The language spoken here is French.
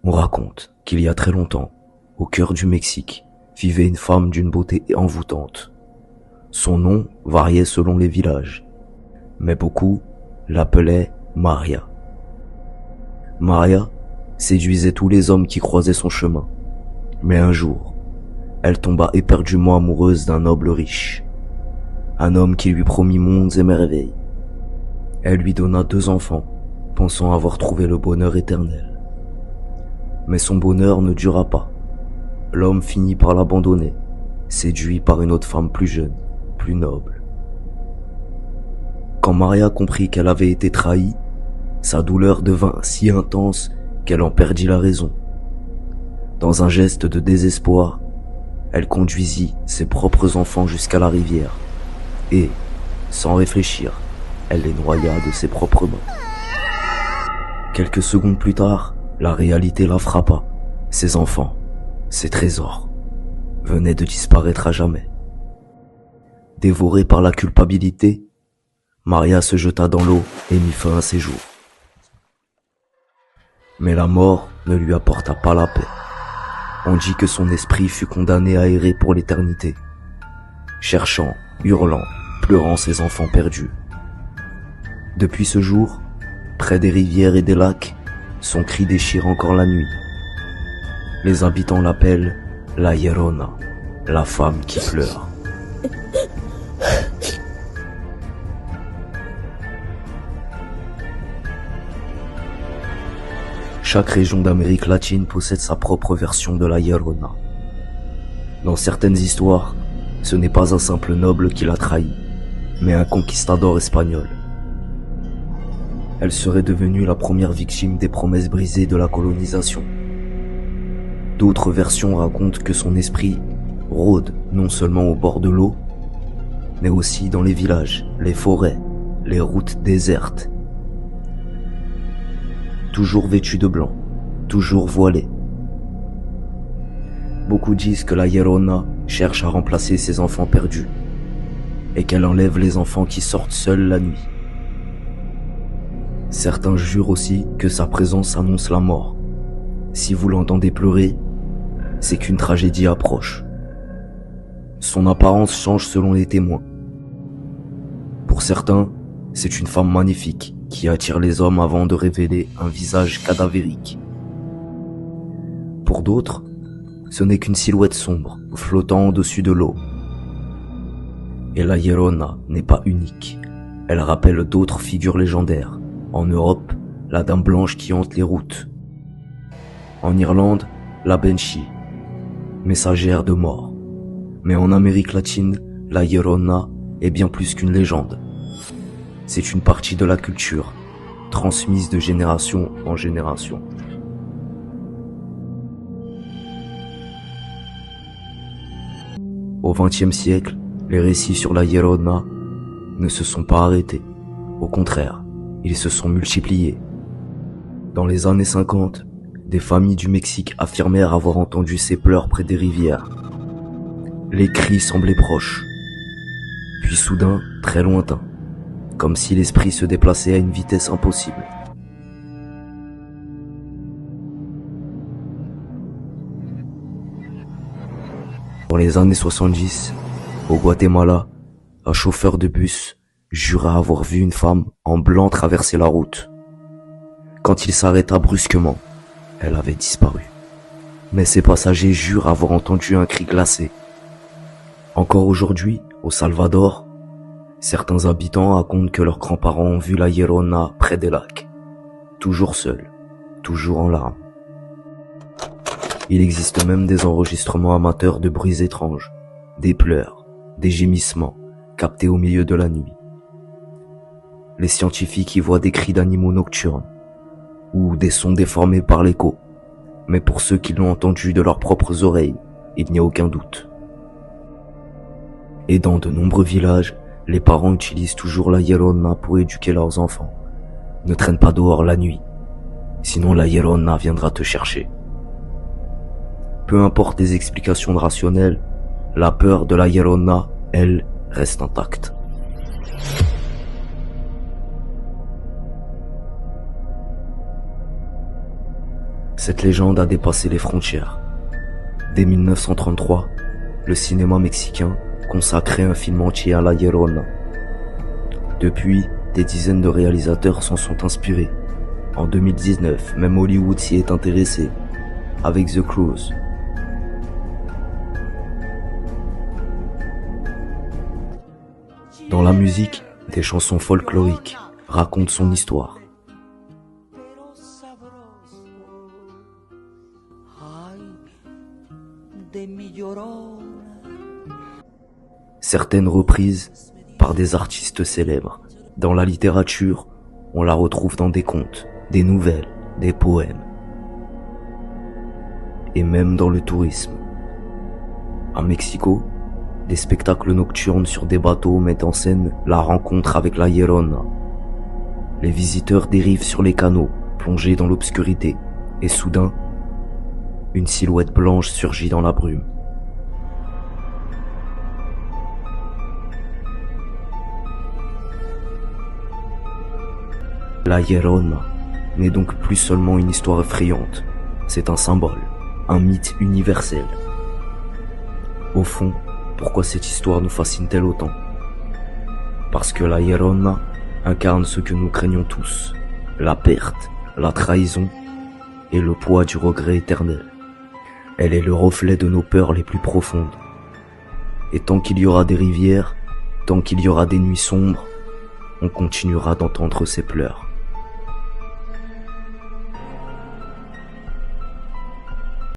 On raconte qu'il y a très longtemps, au cœur du Mexique, vivait une femme d'une beauté envoûtante. Son nom variait selon les villages, mais beaucoup l'appelaient Maria. Maria séduisait tous les hommes qui croisaient son chemin, mais un jour, elle tomba éperdument amoureuse d'un noble riche, un homme qui lui promit mondes et merveilles. Elle lui donna 2 enfants, pensant avoir trouvé le bonheur éternel. Mais son bonheur ne dura pas. L'homme finit par l'abandonner, séduit par une autre femme plus jeune, plus noble. Quand Maria comprit qu'elle avait été trahie, sa douleur devint si intense qu'elle en perdit la raison. Dans un geste de désespoir, elle conduisit ses propres enfants jusqu'à la rivière et, sans réfléchir, elle les noya de ses propres mains. Quelques secondes plus tard, la réalité la frappa. Ses enfants, ses trésors, venaient de disparaître à jamais. Dévorée par la culpabilité, Maria se jeta dans l'eau et mit fin à ses jours. Mais la mort ne lui apporta pas la paix. On dit que son esprit fut condamné à errer pour l'éternité, cherchant, hurlant, pleurant ses enfants perdus. Depuis ce jour, près des rivières et des lacs, son cri déchire encore la nuit. Les habitants l'appellent La Llorona, la femme qui pleure. Chaque région d'Amérique latine possède sa propre version de la Llorona. Dans certaines histoires, ce n'est pas un simple noble qui l'a trahi, mais un conquistador espagnol. Elle serait devenue la première victime des promesses brisées de la colonisation. D'autres versions racontent que son esprit rôde non seulement au bord de l'eau, mais aussi dans les villages, les forêts, les routes désertes. Toujours vêtue de blanc, toujours voilée. Beaucoup disent que la Llorona cherche à remplacer ses enfants perdus et qu'elle enlève les enfants qui sortent seuls la nuit. Certains jurent aussi que sa présence annonce la mort. Si vous l'entendez pleurer, c'est qu'une tragédie approche. Son apparence change selon les témoins. Pour certains, c'est une femme magnifique qui attire les hommes avant de révéler un visage cadavérique. Pour d'autres, ce n'est qu'une silhouette sombre flottant au-dessus de l'eau. Et la Llorona n'est pas unique. Elle rappelle d'autres figures légendaires. En Europe, la dame blanche qui hante les routes. En Irlande, la Banshee, messagère de mort. Mais en Amérique latine, la Llorona est bien plus qu'une légende. C'est une partie de la culture, transmise de génération en génération. Au XXe siècle, les récits sur la Llorona ne se sont pas arrêtés. Au contraire, ils se sont multipliés. Dans les années 50, des familles du Mexique affirmèrent avoir entendu ses pleurs près des rivières. Les cris semblaient proches, puis soudain très lointains, comme si l'esprit se déplaçait à une vitesse impossible. Dans les années 70, au Guatemala, un chauffeur de bus jura avoir vu une femme en blanc traverser la route. Quand il s'arrêta brusquement, elle avait disparu. Mais ses passagers jurent avoir entendu un cri glacé. Encore aujourd'hui, au Salvador, certains habitants racontent que leurs grands-parents ont vu la Llorona près des lacs, toujours seuls, toujours en larmes. Il existe même des enregistrements amateurs de bruits étranges, des pleurs, des gémissements, captés au milieu de la nuit. Les scientifiques y voient des cris d'animaux nocturnes, ou des sons déformés par l'écho, mais pour ceux qui l'ont entendu de leurs propres oreilles, il n'y a aucun doute. Et dans de nombreux villages, les parents utilisent toujours la Llorona pour éduquer leurs enfants. Ne traîne pas dehors la nuit, sinon la Llorona viendra te chercher. Peu importe les explications rationnelles, la peur de la Llorona, elle, reste intacte. Cette légende a dépassé les frontières. Dès 1933, le cinéma mexicain consacrait un film entier à La Llorona. Depuis, des dizaines de réalisateurs s'en sont inspirés. En 2019, même Hollywood s'y est intéressé, avec The Cruise. Dans la musique, des chansons folkloriques racontent son histoire. Certaines reprises par des artistes célèbres. Dans la littérature, on la retrouve dans des contes, des nouvelles, des poèmes. Et même dans le tourisme. À Mexico, des spectacles nocturnes sur des bateaux mettent en scène la rencontre avec la Llorona. Les visiteurs dérivent sur les canaux, plongés dans l'obscurité, et soudain, une silhouette blanche surgit dans la brume. La Llorona n'est donc plus seulement une histoire effrayante, c'est un symbole, un mythe universel. Au fond, pourquoi cette histoire nous fascine-t-elle autant? Parce que la Llorona incarne ce que nous craignons tous, la perte, la trahison et le poids du regret éternel. Elle est le reflet de nos peurs les plus profondes. Et tant qu'il y aura des rivières, tant qu'il y aura des nuits sombres, on continuera d'entendre ses pleurs.